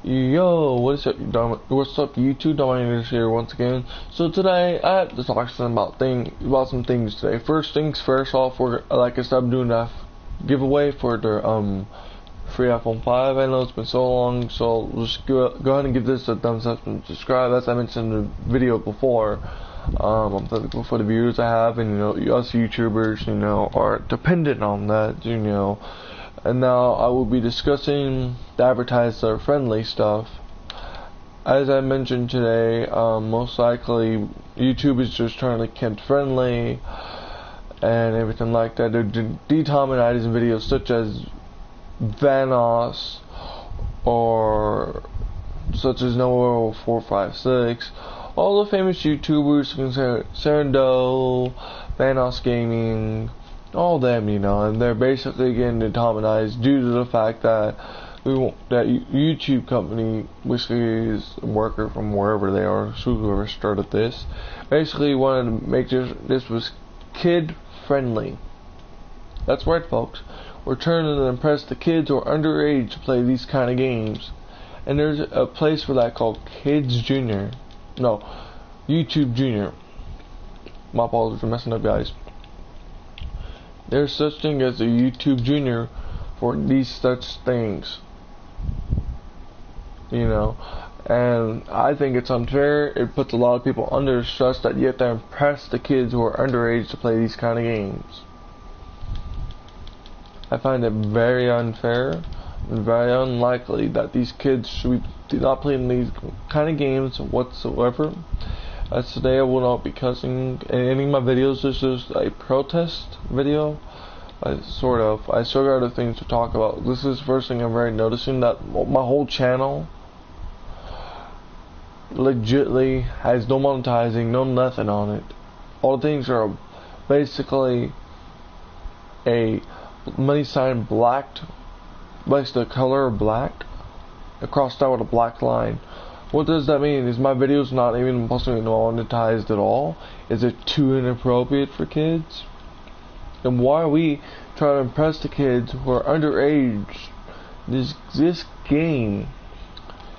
Yo, what's up, what's up, YouTube? Dominators here once again. So today I have to talk about some things today. First things first off, like I said, I'm doing a giveaway for the free iPhone 5. I know it's been so long, so just go ahead and give this a thumbs up and subscribe. As I mentioned in the video before, I'm thankful for the viewers I have, and us YouTubers, are dependent on that, And now I will be discussing the advertiser friendly stuff. As I mentioned today, most likely YouTube is just trying to kid friendly and everything like that. They're demonetizing videos such as Vanos or such as Noah 456. All the famous YouTubers, Serendo, Vanos Gaming, all them, and they're basically getting demonetized due to the fact that YouTube company, which is a worker from wherever they are, whoever started this, basically wanted to make this was kid friendly. That's right, folks. We're trying to impress the kids who are underage to play these kind of games, and there's a place for that called Kids Junior. No, YouTube Junior. My apologies for messing up, guys. There's such thing as a YouTube Junior for these such things, and I think it's unfair. It puts a lot of people under stress that you have to impress the kids who are underage to play these kind of games. I find it very unfair and very unlikely that these kids should be not playing these kind of games whatsoever. As today I will not be cussing in any of my videos. This is a protest video. I still got other things to talk about. This is the first thing I'm very noticing, that my whole channel legitly has no monetizing, no nothing on it. All the things are basically a money sign blacked, like the color black, crossed out with a black line. What does that mean? Is my videos not even supposed to be monetized at all? Is it too inappropriate for kids? And why are we trying to impress the kids who are underage? This game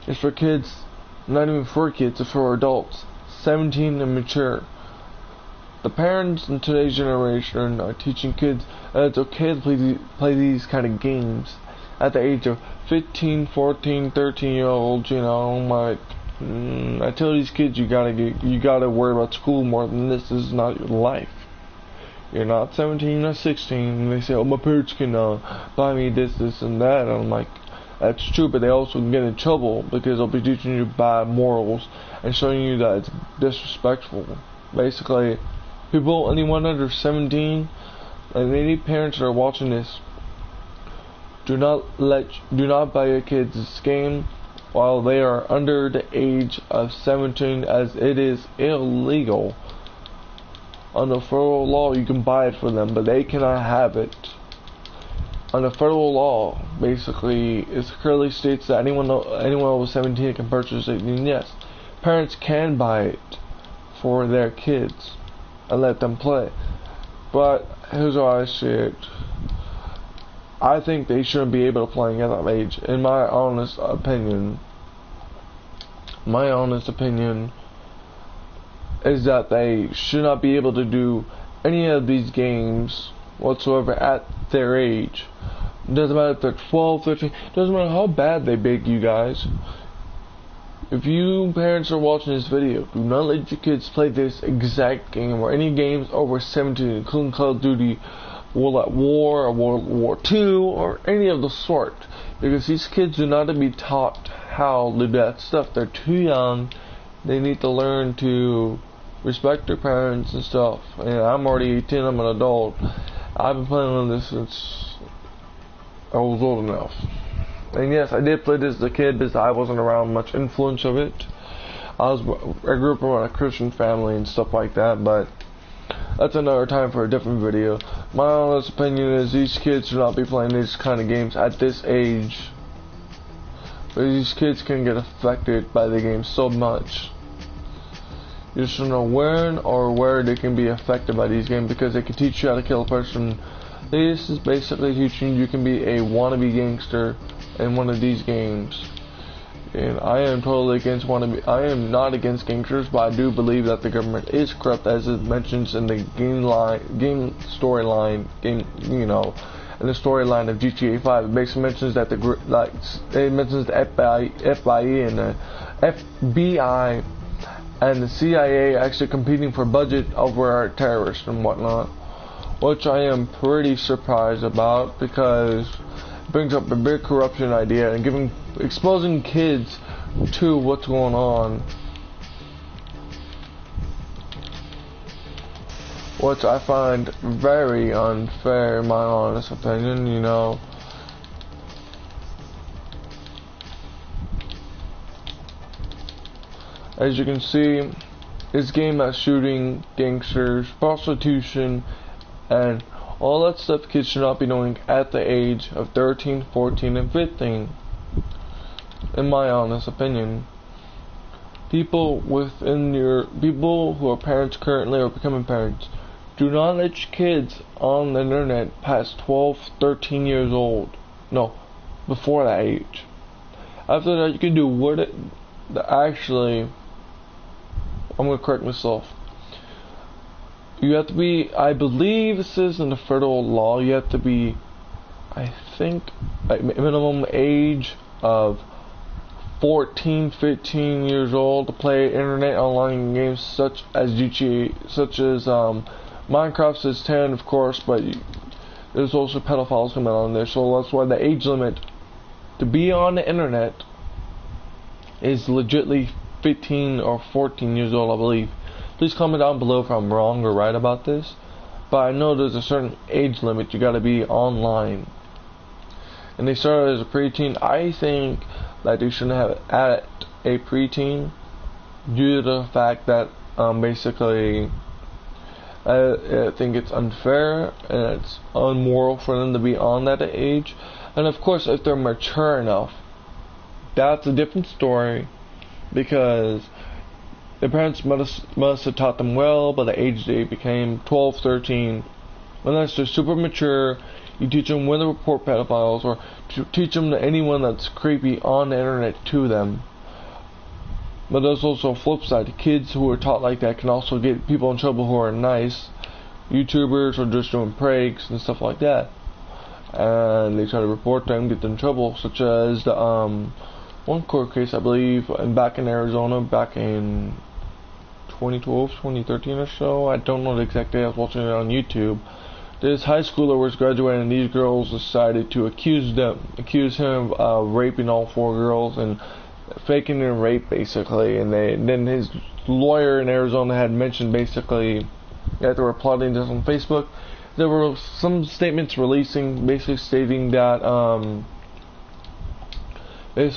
is for kids, not even for kids, it's for adults, 17 and mature. The parents in today's generation are teaching kids that it's okay to play these kind of games at the age of 15, 14, 13-year-olds. I tell these kids you gotta worry about school more than this. This is not your life. You're not 17 or 16, and they say, oh, my parents can buy me this, and that. And I'm like, that's true, but they also can get in trouble because they'll be teaching you bad morals and showing you that it's disrespectful. Basically, anyone under 17, and any parents that are watching this, do not buy your kids this game while they are under the age of 17, as it is illegal. Under federal law, you can buy it for them, but they cannot have it. Under federal law, basically, it clearly states that anyone over 17 can purchase it. And yes, parents can buy it for their kids and let them play. But here's how I see it. I think they shouldn't be able to play at that age. In my honest opinion, is that they should not be able to do any of these games whatsoever at their age. Doesn't matter if they're 12, 13, doesn't matter how bad they beg you guys. If you parents are watching this video, do not let your kids play this exact game or any games over 17, including Call of Duty, World at War, or World War II, or any of the sort. Because these kids do not be taught how to do that stuff. They're too young. They need to learn to respect their parents and stuff. And I'm already 18, I'm an adult. I've been playing on this since I was old enough. And yes, I did play this as a kid, because I wasn't around much influence of it. I grew up around a Christian family and stuff like that, but that's another time for a different video. My honest opinion is these kids should not be playing these kind of games at this age. But these kids can get affected by the game so much. You should know when or where they can be affected by these games, because they can teach you how to kill a person. This is basically teaching you can be a wannabe gangster in one of these games. You I am totally against I am not against gangsters, but I do believe that the government is corrupt, as it mentions in the game storyline, in the storyline of GTA 5. It basically mentions that it mentions the FBI and the FBI and the CIA actually competing for budget over our terrorists and whatnot, which I am pretty surprised about, because it brings up a big corruption idea and exposing kids to what's going on, which I find very unfair in my honest opinion, As you can see, this game has shooting, gangsters, prostitution, and all that stuff kids should not be doing at the age of 13, 14, and 15. In my honest opinion. People who are parents currently or becoming parents, do not let your kids on the internet past 12, 13 years old. No, before that age. After that, you can do I'm going to correct myself. You have to be, I believe this is in the federal law, you have to be, I think, minimum age of 14, 15 years old to play internet online games such as Minecraft says 10, of course, but there's also pedophiles coming on there, so that's why the age limit to be on the internet is legitly 15 or 14 years old, I believe. Please comment down below if I'm wrong or right about this, but I know there's a certain age limit you gotta be online. And they started as a preteen. I think that they shouldn't have it at a preteen due to the fact that basically I think it's unfair and it's unmoral for them to be on that age. And of course, if they're mature enough, that's a different story, because their parents must have taught them well by the age they became 12, 13. Unless they're super mature, you teach them when to report pedophiles, or to teach them to anyone that's creepy on the internet to them. But there's also a flip side. Kids who are taught like that can also get people in trouble who are nice, YouTubers, or just doing pranks and stuff like that. And they try to report them, get them in trouble, such as the one court case, I believe, back in Arizona, back in 2012, 2013 or so. I don't know the exact day. I was watching it on YouTube. This high schooler was graduating, and these girls decided to accuse him of raping all 4 girls and faking their rape, basically. And then his lawyer in Arizona had mentioned basically that they were plotting this on Facebook. There were some statements releasing, basically stating that it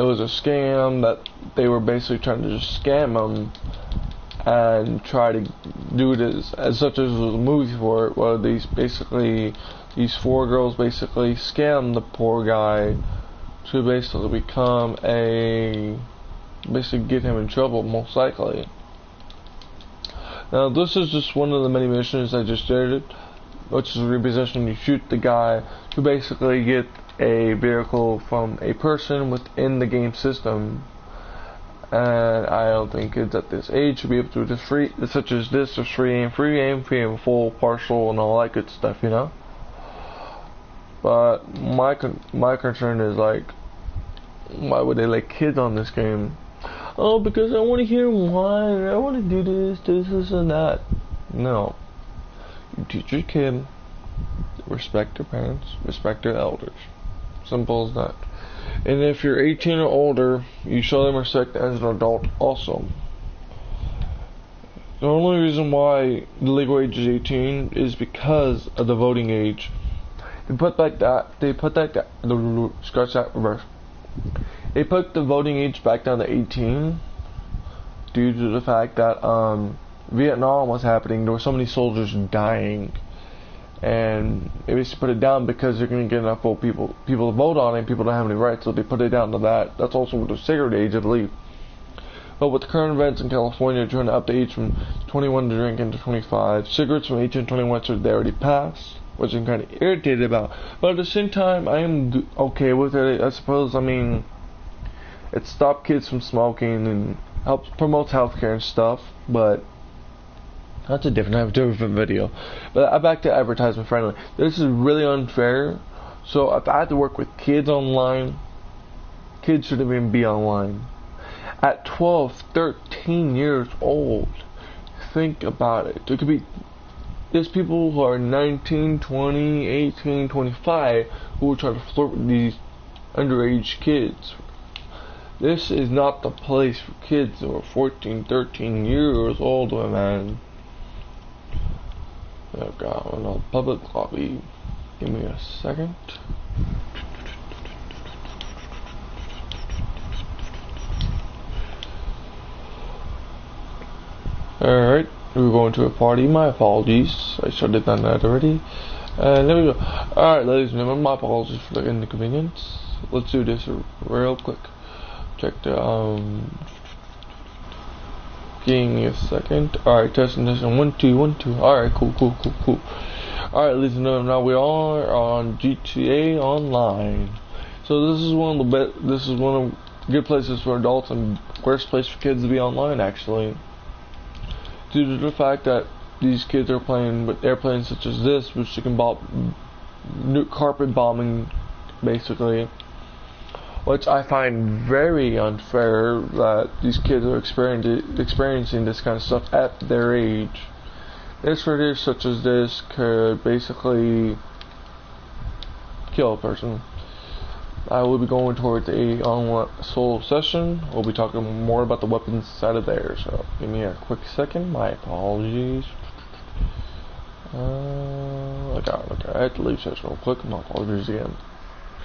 was a scam, that they were basically trying to just scam him and try to do this as such as was a movie for it, where these 4 girls basically scammed the poor guy to basically get him in trouble, most likely. Now this is just one of the many missions I just did, which is repossession. You shoot the guy to basically get a vehicle from a person within the game system, and I don't think kids at this age should be able to do free, such as this, or free aim, full, partial, and all that good stuff, But my concern is, like, why would they let kids on this game? Oh, because I want to hear whine, I want to do this, and that. No. You teach your kid to respect their parents, respect their elders. Simple as that. And if you're 18 or older, you show them respect as an adult also. The only reason why the legal age is 18 is because of the voting age. They put the voting age back down to 18 due to the fact that Vietnam was happening. There were so many soldiers dying, and they basically put it down because they're going to get enough people to vote on it, and people don't have any rights, so they put it down to that. That's also with the cigarette age, I believe. But with the current events in California, trying to up the age from 21 to drink into 25, cigarettes from 18 to 21, so they already passed, which I'm kind of irritated about. But at the same time, I am okay with it. I suppose, I mean, It stops kids from smoking and helps promotes healthcare and stuff, but that's a different video. But back to advertisement friendly. This is really unfair. So if I had to work with kids online, kids shouldn't even be online. At 12, 13 years old, think about it. There could be there's people who are 19, 20, 18, 25 who will try to flirt with these underage kids. This is not the place for kids who are 14, 13 years old, man. Oh god, no, public lobby. Give me a second. Alright, we're going to a party. My apologies. I should have done that already. And there we go. Alright, ladies and gentlemen, my apologies for the inconvenience. Let's do this real quick. Check the, give me a second. Alright, testing. 1, 2, 1, 2. Alright, cool. Alright, ladies and gentlemen, now we are on GTA Online. So this is one of the good places for adults and worst place for kids to be online, actually. Due to the fact that these kids are playing with airplanes such as this, which they can carpet bombing, basically, which I find very unfair that these kids are experiencing this kind of stuff at their age. Initiatives such as this could basically kill a person. I will be going towards a solo session. We'll be talking more about the weapons side of there, so give me a quick second. My apologies. I had to leave session real quick. My apologies again.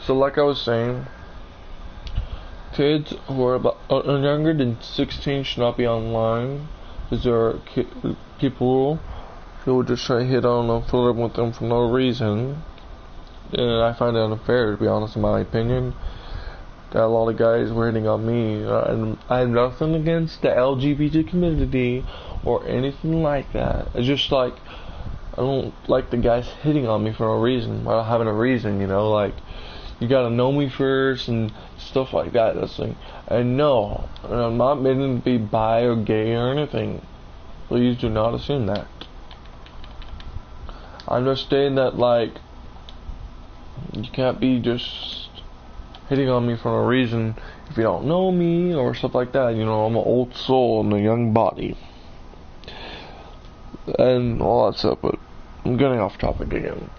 So like I was saying, kids who are younger than 16 should not be online, because there are people who will just try to hit on them, flirt with them for no reason. And I find it unfair, to be honest, in my opinion, that a lot of guys were hitting on me. And I have nothing against the LGBT community or anything like that. It's just like, I don't like the guys hitting on me for no reason, without having a reason, you know, like, you gotta know me first and stuff like that. That's like, and no, I'm not meaning to be bi or gay or anything. Please do not assume that. I'm just saying that, like, you can't be just hitting on me for no reason if you don't know me or stuff like that. You know, I'm an old soul in a young body and all that stuff, but I'm getting off topic again.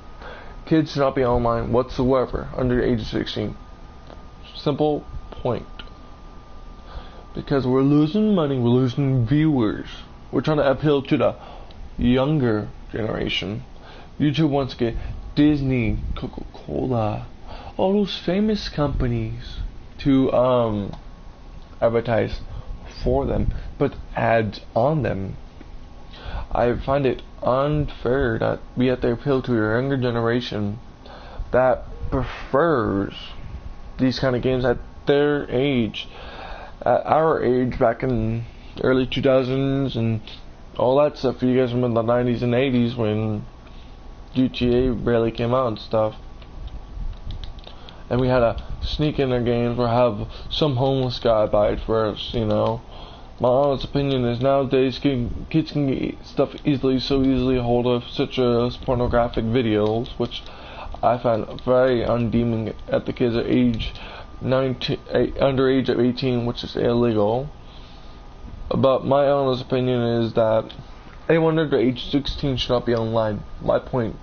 Kids should not be online whatsoever under the age of 16. Simple point. Because we're losing money, we're losing viewers. We're trying to appeal to the younger generation. YouTube wants to get Disney, Coca-Cola, all those famous companies to advertise for them, put ads on them. I find it unfair that we have to appeal to a younger generation that prefers these kind of games at their age. At our age, back in early 2000s and all that stuff, you guys remember the 90s and 80s when GTA barely came out and stuff, and we had to sneak in our games or have some homeless guy buy it for us, you know. My honest opinion is nowadays kids can get stuff so easily hold of, such as pornographic videos, which I find very undeeming at the kids at age 19, under age of 18, which is illegal. But my honest opinion is that anyone under age 16 should not be online. My point,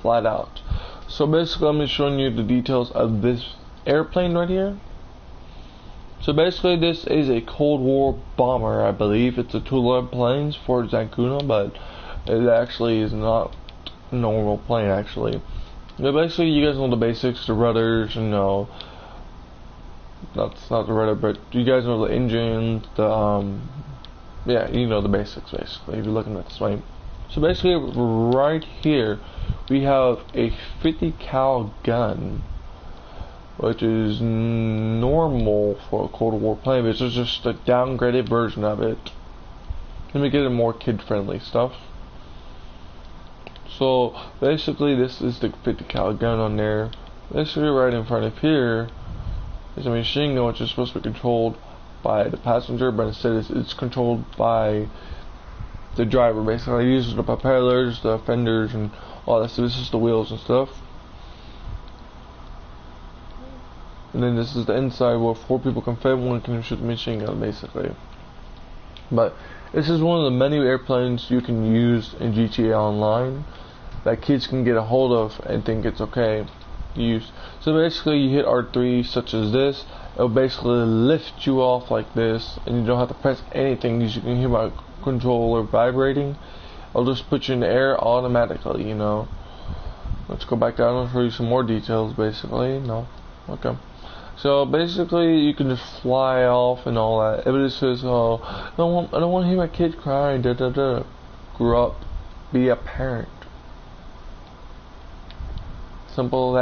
flat out. So basically, I'm just showing you the details of this airplane right here. So basically, this is a Cold War bomber, I believe. It's a two-legged plane for Zankuna, but it actually is not a normal plane, actually. But basically, you guys know the basics, the rudders, you know. That's not the rudder, but you guys know the engine, the, yeah, you know the basics, basically, if you're looking at this plane. So basically, right here, we have a 50 cal gun, which is normal for a Cold War plane, but it's just a downgraded version of it. Let me get a more kid-friendly stuff. So basically, this is the 50 cal gun on there. Basically, right in front of here It's a machine gun which is supposed to be controlled by the passenger, but instead it's controlled by the driver. Basically, it uses the propellers, the fenders, and all that. So this is the wheels and stuff. And then this is the inside where 4 people can fit, one can shoot the machine gun, basically. But this is one of the many airplanes you can use in GTA Online that kids can get a hold of and think it's okay to use. So basically, you hit R3 such as this, it'll basically lift you off like this, and you don't have to press anything. As you can hear my controller vibrating, I'll just put you in the air automatically, you know. Let's go back down and show you some more details. Basically, no, okay. So basically, you can just fly off and all that. If it says, "Oh, I don't want to hear my kid crying," da da da. Grow up, be a parent. Simple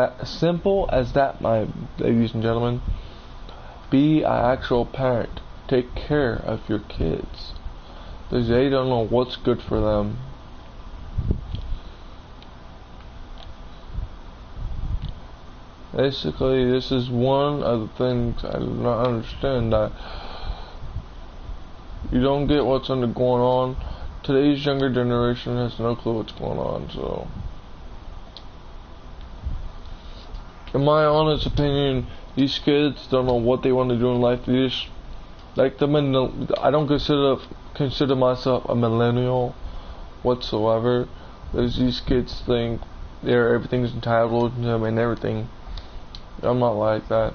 as that, my ladies and gentlemen. Be an actual parent. Take care of your kids, because they don't know what's good for them. Basically, this is one of the things I do not understand, that you don't get what's going on. Today's younger generation has no clue what's going on, so in my honest opinion, these kids don't know what they want to do in life. They just, like I don't consider myself a millennial whatsoever, because these kids think everything's entitled to them and everything. I'm not like that.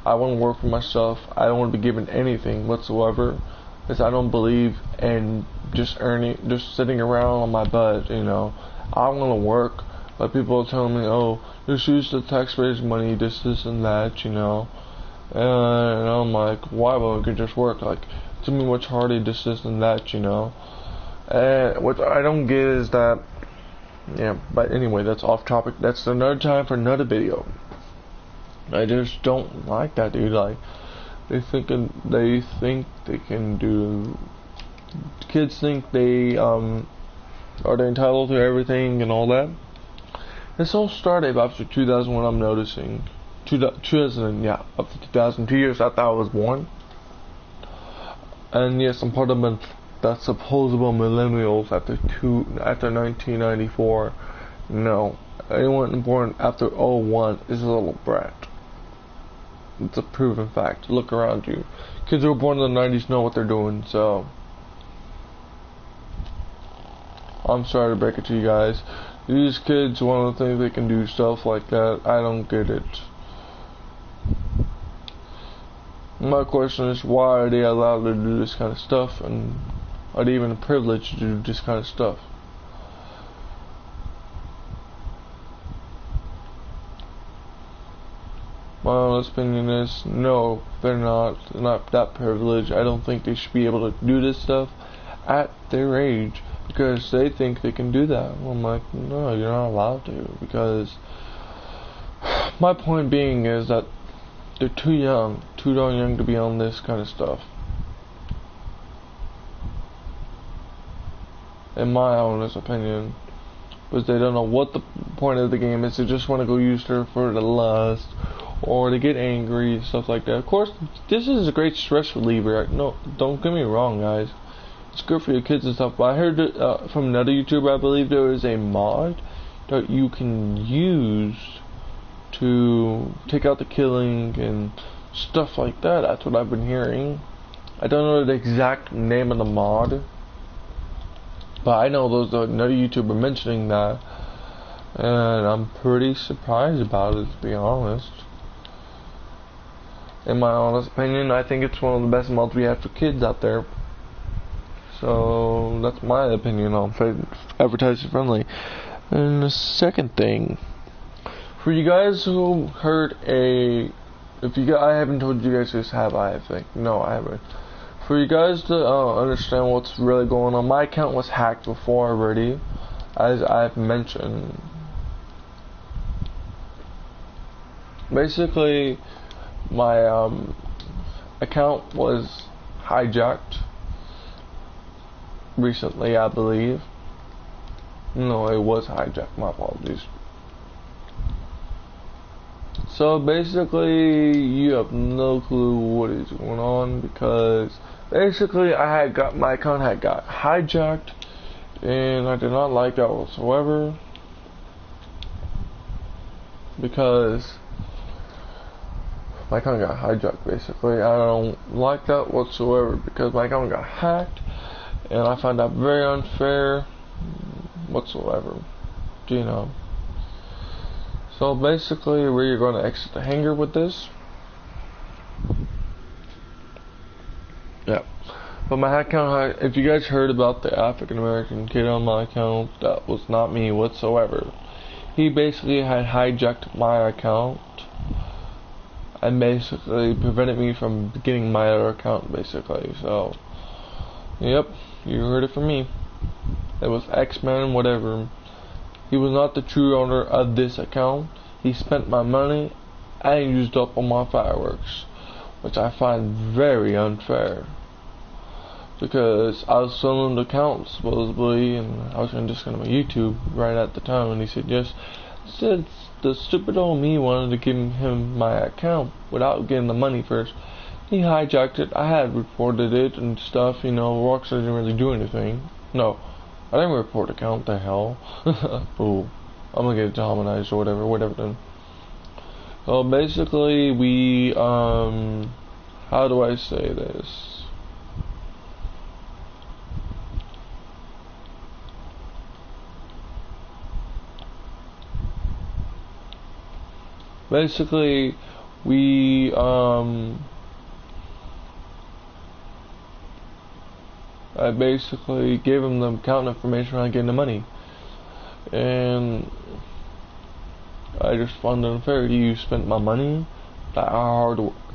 I want to work for myself. I don't want to be given anything whatsoever, because I don't believe in just sitting around on my butt, you know. I want to work, but people are telling me, "Oh, just use the taxpayers' money, this and that," you know. And I'm like, why? Well, we could just work. Like, it's gonna be much harder, this and that, you know. And what I don't get is that, yeah. But anyway, that's off topic. That's another time for another video. I just don't like that, dude. Like, they think they can do. Kids think they are they entitled to everything and all that. This all started after 2001. I'm noticing 2000, yeah, up to 2000, 2 years after I was born. And yes, I'm part of the supposable millennials after 1994. No, anyone born after 01 is a little brat. It's a proven fact. Look around you. Kids who were born in the 90s know what they're doing, so I'm sorry to break it to you guys. These kids want to think they can do stuff like that. I don't get it. My question is, why are they allowed to do this kind of stuff, and are they even privileged to do this kind of stuff? My honest opinion is, no, they're not. They're not that privileged. I don't think they should be able to do this stuff at their age, because they think they can do that. Well, I'm like, no, you're not allowed to, because my point being is that they're too darn young to be on this kind of stuff. In my honest opinion, because they don't know what the point of the game is. They just want to go use her for the lust, or to get angry, stuff like that. Of course, this is a great stress reliever. No, don't get me wrong, guys. It's good for your kids and stuff. But I heard from another YouTuber, I believe there is a mod that you can use to take out the killing and stuff like that. That's what I've been hearing. I don't know the exact name of the mod, but I know there's another YouTuber mentioning that, and I'm pretty surprised about it, to be honest. In my honest opinion, I think it's one of the best mods we have for kids out there. So that's my opinion on advertising friendly. And the second thing, for you guys who heard I haven't told you guys this, have I? I think no, I haven't. For you guys to understand what's really going on, my account was hacked before already, as I've mentioned. Basically, my account was hijacked recently, I believe. No, it was hijacked. My apologies. So basically, you have no clue what is going on because basically my account had got hijacked, and I did not like that whatsoever because my account got hijacked. Basically, I don't like that whatsoever because my account got hacked, and I find that very unfair whatsoever. You know. So basically, we're going to exit the hangar with this. Yeah. But my account, if you guys heard about the African American kid on my account, that was not me whatsoever. He basically had hijacked my account and basically prevented me from getting my other account, basically. So, yep, you heard it from me. It was X-Men, whatever. He was not the true owner of this account. He spent my money and used up all my fireworks, which I find very unfair. Because I was selling the account supposedly, and I was just gonna make YouTube right at the time, and he said yes. Said the stupid old me wanted to give him my account without getting the money first. He hijacked it. I had reported it and stuff. You know, Rockstar didn't really do anything. No. I didn't report account, the hell. Ooh, I'm gonna get demonized or whatever then. So basically we, how do I say this? Basically, we, I basically gave him the account information on getting the money, and I just found it unfair. You spent my money that I'm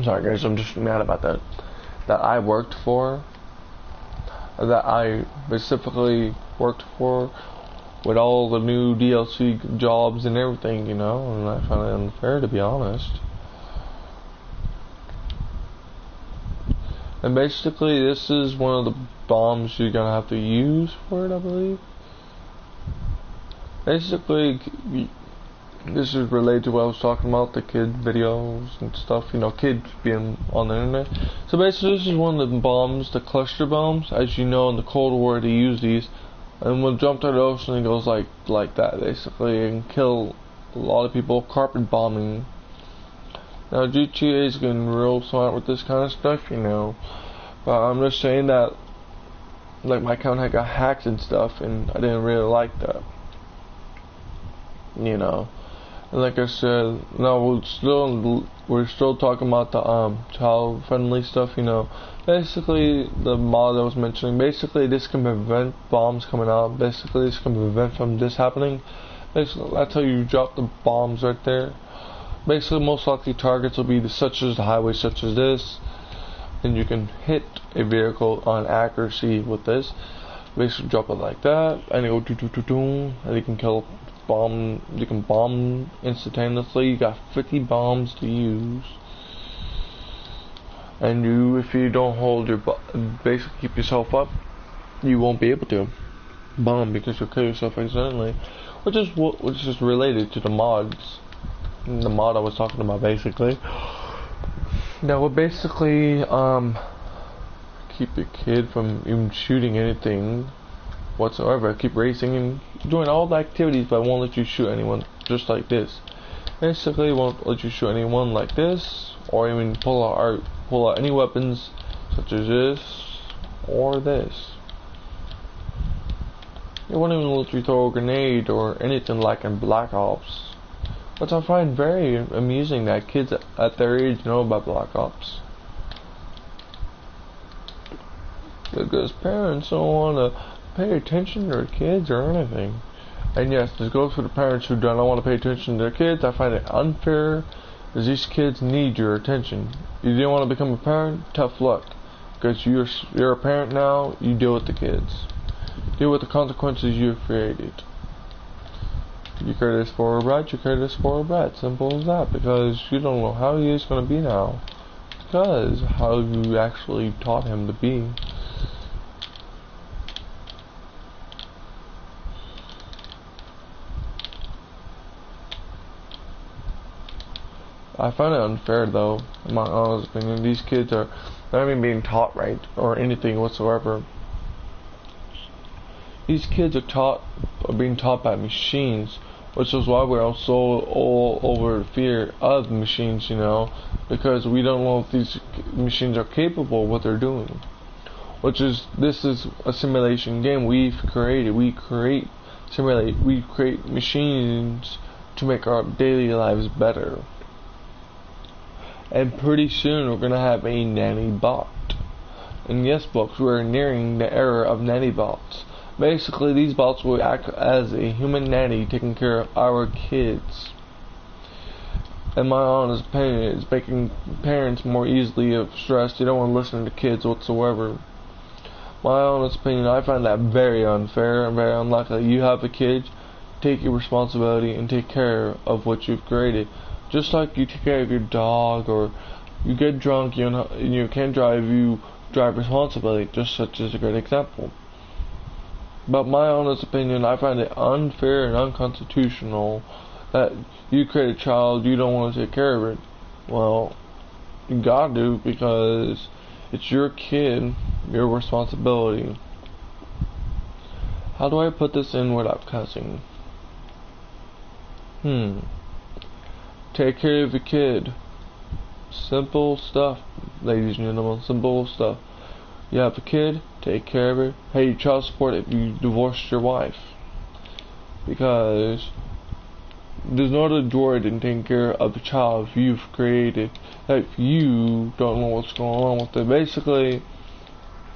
sorry guys, I'm just mad about that. That I worked for, that I specifically worked for, with all the new DLC jobs and everything, you know, and I find it unfair, to be honest. And basically, this is one of the bombs you're gonna have to use for it, I believe. Basically, this is related to what I was talking about, the kid videos and stuff, you know, kids being on the internet. So basically, this is one of the bombs, the cluster bombs. As you know, in the Cold War, they use these. And when it jumped out of the ocean, it goes like that, basically, and kill a lot of people, carpet bombing. Now, GTA is getting real smart with this kind of stuff, you know. But I'm just saying that, like, my account had got hacked and stuff, and I didn't really like that. You know. And like I said, no, we're still talking about the child-friendly stuff, you know. Basically, the mod I was mentioning, basically this can prevent bombs coming out. Basically, this can prevent from this happening. Basically, that's how you drop the bombs right there. Basically, most likely targets will be such as the highway, such as this, and you can hit a vehicle on accuracy with this. Basically, drop it like that, and it go do, and you can kill bomb. You can bomb instantaneously. You got 50 bombs to use, and if you don't hold your basically keep yourself up, you won't be able to bomb because you'll kill yourself accidentally, which is related to the mods. The mod I was talking about, basically. That would basically keep your kid from even shooting anything whatsoever. Keep racing and doing all the activities, but won't let you shoot anyone just like this. Basically, won't let you shoot anyone like this, or even pull out any weapons such as this or this. It won't even let you throw a grenade or anything like in Black Ops. Which I find very amusing that kids at their age know about Black Ops. Because parents don't want to pay attention to their kids or anything. And yes, this goes for the parents who don't want to pay attention to their kids. I find it unfair, because these kids need your attention. You didn't want to become a parent? Tough luck. Because you're a parent now, you deal with the kids. Deal with the consequences you've created. You created a spoiled brat, you created a spoiled brat. Simple as that. Because you don't know how he is going to be now. Because how you actually taught him to be. I find it unfair though, in my honest opinion. These kids are not even being taught right or anything whatsoever. These kids are being taught by machines, which is why we're also all over fear of machines, you know, because we don't know if these machines are capable of what they're doing. This is a simulation game we've created. We create machines to make our daily lives better. And pretty soon we're gonna have a nanny bot. And yes, folks, we're nearing the era of nanny bots. Basically, these bots will act as a human nanny taking care of our kids. In my honest opinion, it's making parents more easily stressed. They don't want to listen to kids whatsoever. My honest opinion, I find that very unfair and very unlikely. You have a kid, take your responsibility and take care of what you've created. Just like you take care of your dog, or you get drunk, you can't drive, you drive responsibly. Just such as a great example. But my honest opinion, I find it unfair and unconstitutional that you create a child, you don't want to take care of it. Well, you gotta do, because it's your kid, your responsibility. How do I put this in without cussing? Take care of your kid. Simple stuff, ladies and gentlemen, simple stuff. You have a kid, take care of it. Pay child support if you divorced your wife. Because there's no other joy than taking care of the child you've created if you don't know what's going on with it. Basically,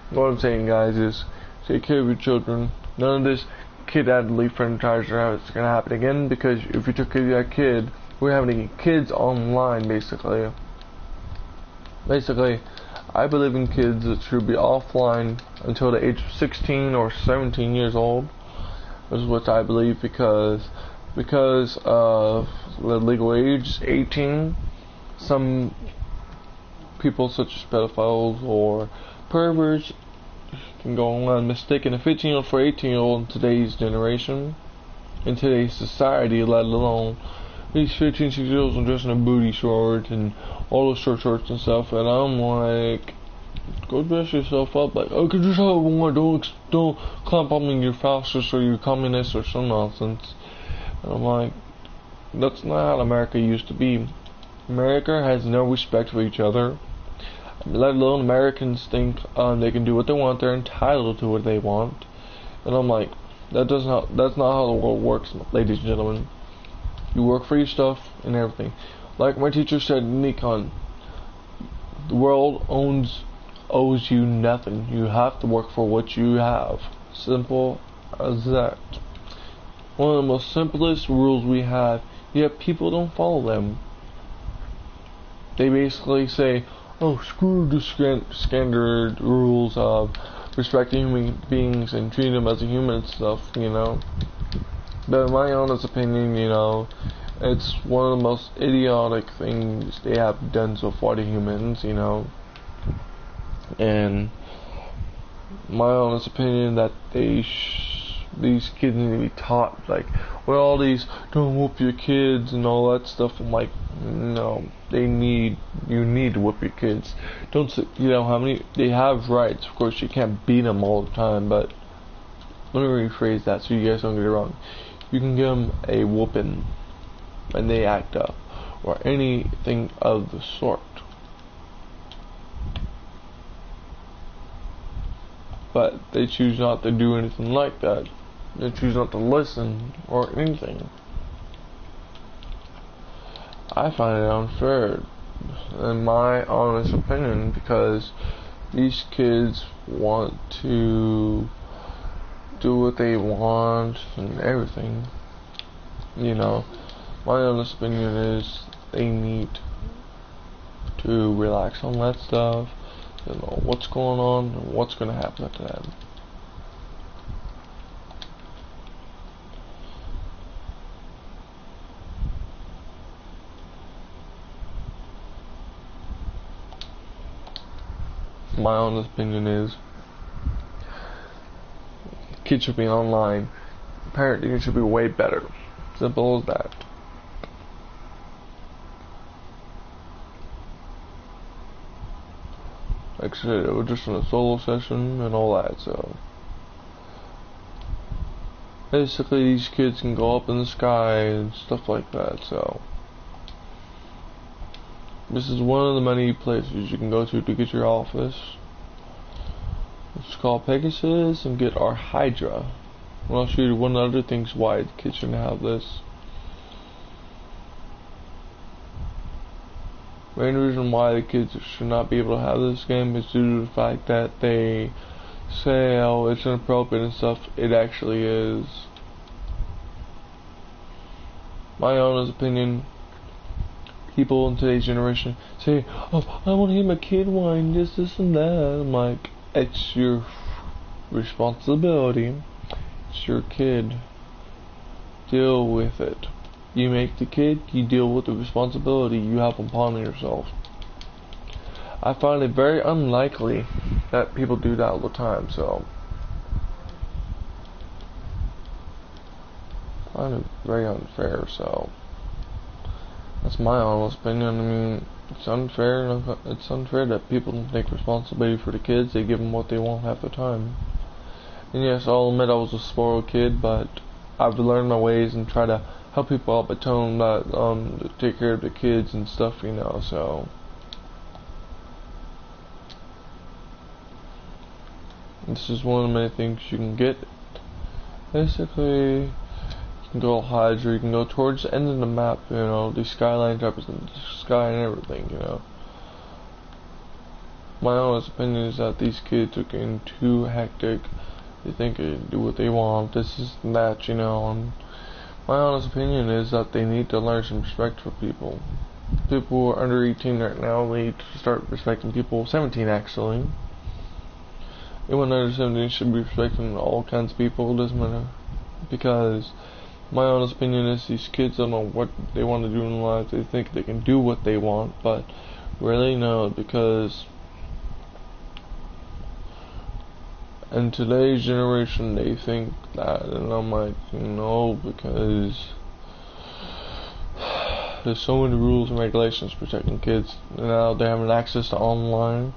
what I'm saying, guys, is take care of your children. None of this kid had to leave franchise or how it's going to happen again, because if you took care of that kid, we're having kids online, basically. I believe in kids that should be offline until the age of 16 or 17 years old. This is what I believe, because of the legal age, 18, some people such as pedophiles or perverts can go online mistaking a 15-year-old for 18-year-old in today's generation, in today's society, let alone these 15, 16-year-olds are dressing in booty shorts and all those short shorts and stuff, and I'm like, go dress yourself up. Like, oh, just how I want. Don't clamp on me, you're fascist or you're communist or some nonsense. And I'm like, that's not how America used to be. America has no respect for each other. Let alone Americans think they can do what they want. They're entitled to what they want. And I'm like, that's not how the world works, ladies and gentlemen. You work for your stuff and everything. Like my teacher said in econ, the world owes you nothing. You have to work for what you have. Simple as that. One of the most simplest rules we have, yet people don't follow them. They basically say, oh, screw the standard rules of respecting human beings and treating them as a human and stuff, you know. But in my honest opinion, you know, it's one of the most idiotic things they have done so far to humans, you know. And my honest opinion that these kids need to be taught, like, well, all these don't whoop your kids and all that stuff. I'm like, no, you need to whoop your kids. Don't, you know, how many, they have rights. Of course, you can't beat them all the time, but let me rephrase that so you guys don't get it wrong. You can give them a whooping when they act up, or anything of the sort. But they choose not to do anything like that. They choose not to listen or anything. I find it unfair, in my honest opinion, because these kids want to do what they want and everything. You know, my honest opinion is they need to relax on that stuff, you know what's going on and what's going to happen to them. My honest opinion is kids should be online. Parenting should be way better. Simple as that. like I said, it was just in a solo session and all that, so basically these kids can go up in the sky and stuff like that, so this is one of the many places you can go to get your office. It's called Pegasus and get our Hydra. And I'll show you one of the other things why the kids shouldn't have this. Main reason why the kids should not be able to have this game is due to the fact that they say, oh, it's inappropriate and stuff. It actually is. My honest opinion, people in today's generation say, oh, I want to hear my kid whine this and that. I'm like, it's your responsibility. It's your kid. Deal with it. You make the kid, you deal with the responsibility you have upon yourself. I find it very unlikely that people do that all the time, so I find it very unfair, so that's my honest opinion. I mean, it's unfair that people don't take responsibility for the kids. They give them what they want half the time. And yes, I'll admit I was a spoiled kid, but I've learned my ways and try to help people out by telling them that to take care of the kids and stuff, you know, so this is one of the many things you can get. Basically, you can go Hydra, you can go towards the end of the map, you know, the skylines represent the sky and everything, you know. My honest opinion is that these kids are getting too hectic. They think they can do what they want, this is and that, you know, and my honest opinion is that they need to learn some respect for people. People who are under 18 right now need to start respecting people. 17 actually. Anyone under 17 should be respecting all kinds of people. It doesn't matter. Because my honest opinion is these kids don't know what they want to do in life. They think they can do what they want, but really no, because in today's generation they think that, and I'm like, no, because there's so many rules and regulations protecting kids. Now they have access to online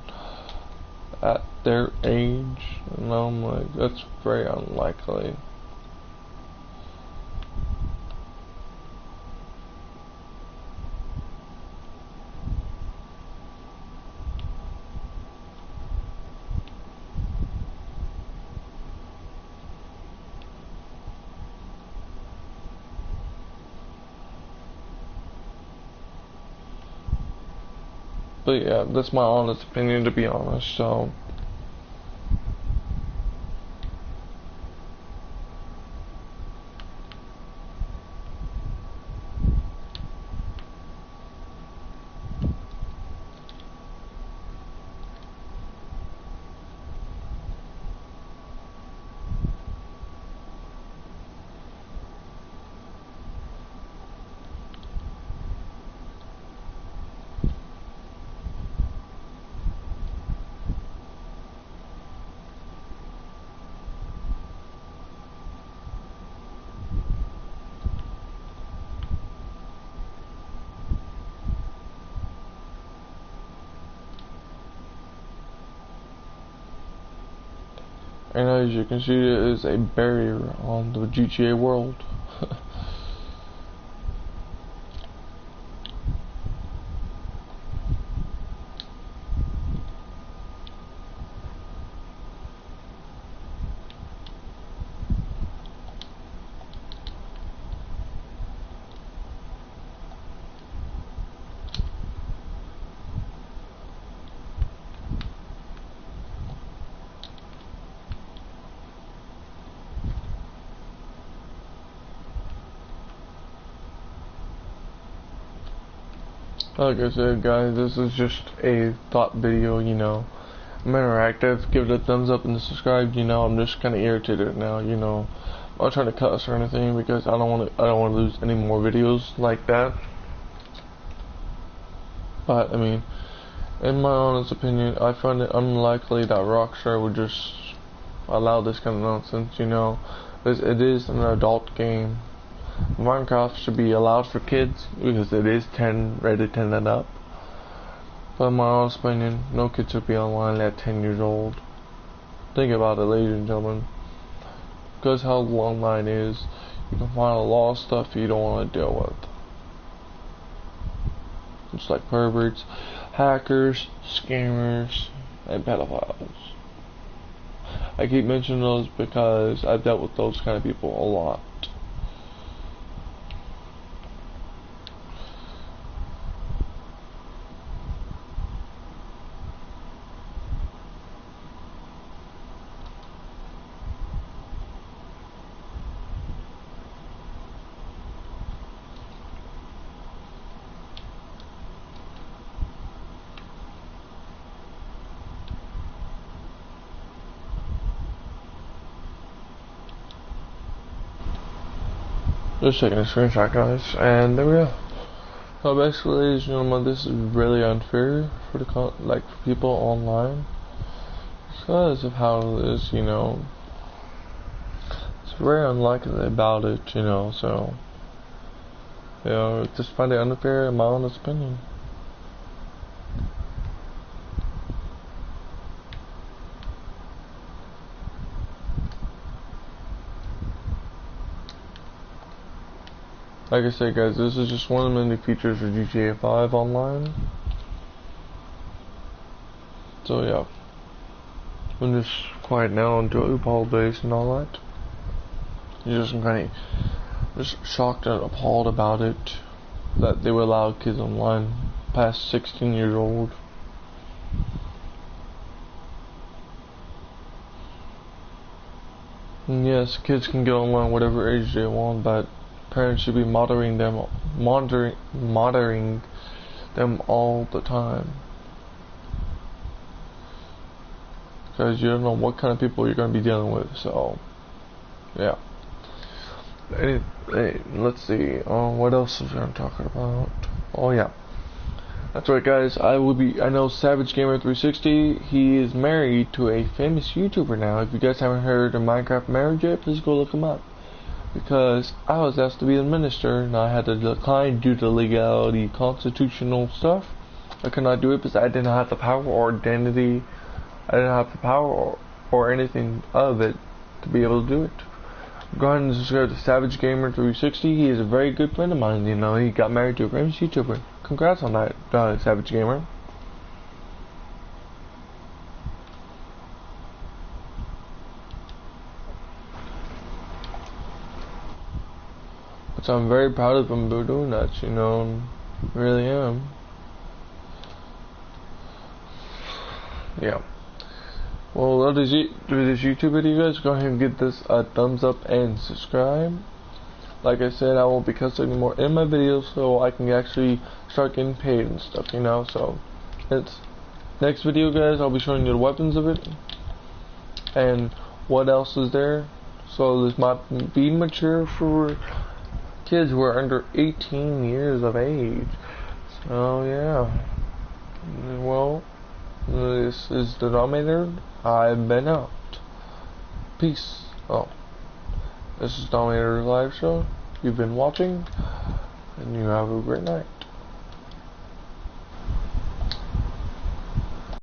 at their age, and I'm like, that's very unlikely. But yeah, that's my honest opinion, to be honest, so and as you can see, there is a barrier on the GTA world. Like I said, guys, this is just a thought video, you know. I'm interactive. Give it a thumbs up and subscribe. You know, I'm just kind of irritated now. You know, I'm not trying to cuss or anything because I don't want to lose any more videos like that. But I mean, in my honest opinion, I find it unlikely that Rockstar would just allow this kind of nonsense. You know, because it is an adult game. Minecraft should be allowed for kids because it is 10, rated 10 and up. But in my honest opinion, no kid should be online at 10 years old. Think about it, ladies and gentlemen. Because how online is, you can find a lot of stuff you don't want to deal with. Just like perverts, hackers, scammers, and pedophiles. I keep mentioning those because I've dealt with those kind of people a lot. Just taking a screenshot, guys, and there we go. So basically, ladies and gentlemen, this is really unfair for the for people online because of how it is, you know. It's very unlikely about it, you know. So, you know, just find it unfair in my honest opinion. Like I said, guys, this is just one of the many features of GTA 5 online. So yeah, I'm just quiet now until apologize and all that. I'm kind of just shocked and appalled about it that they would allow kids online past 16 years old. And yes, kids can get online whatever age they want, but parents should be monitoring them all the time, because you don't know what kind of people you're going to be dealing with. So yeah. Let's see. What else was I talking about? Oh yeah, that's right, guys. I know Savage Gamer 360. He is married to a famous YouTuber now. If you guys haven't heard of Minecraft marriage yet, please go look him up. Because I was asked to be the minister, and I had to decline due to legality, constitutional stuff. I could not do it because I didn't have the power or identity. I didn't have the power or anything of it to be able to do it. Go ahead and subscribe to Savage Gamer 360. He is a very good friend of mine. You know, he got married to a famous YouTuber. Congrats on that, Savage Gamer. So I'm very proud of him for doing that, you know, really am. Yeah. Well, that is it for this YouTube video, guys. Go ahead and give this a thumbs up and subscribe. Like I said, I won't be cussing anymore in my videos, so I can actually start getting paid and stuff, you know. So, it's next video, guys. I'll be showing you the weapons of it and what else is there. So this might be mature for kids who are under 18 years of age. So yeah. Well, this is the Dominator. I've been out. Peace. Oh, this is Dominator's live show. You've been watching, and you have a great night.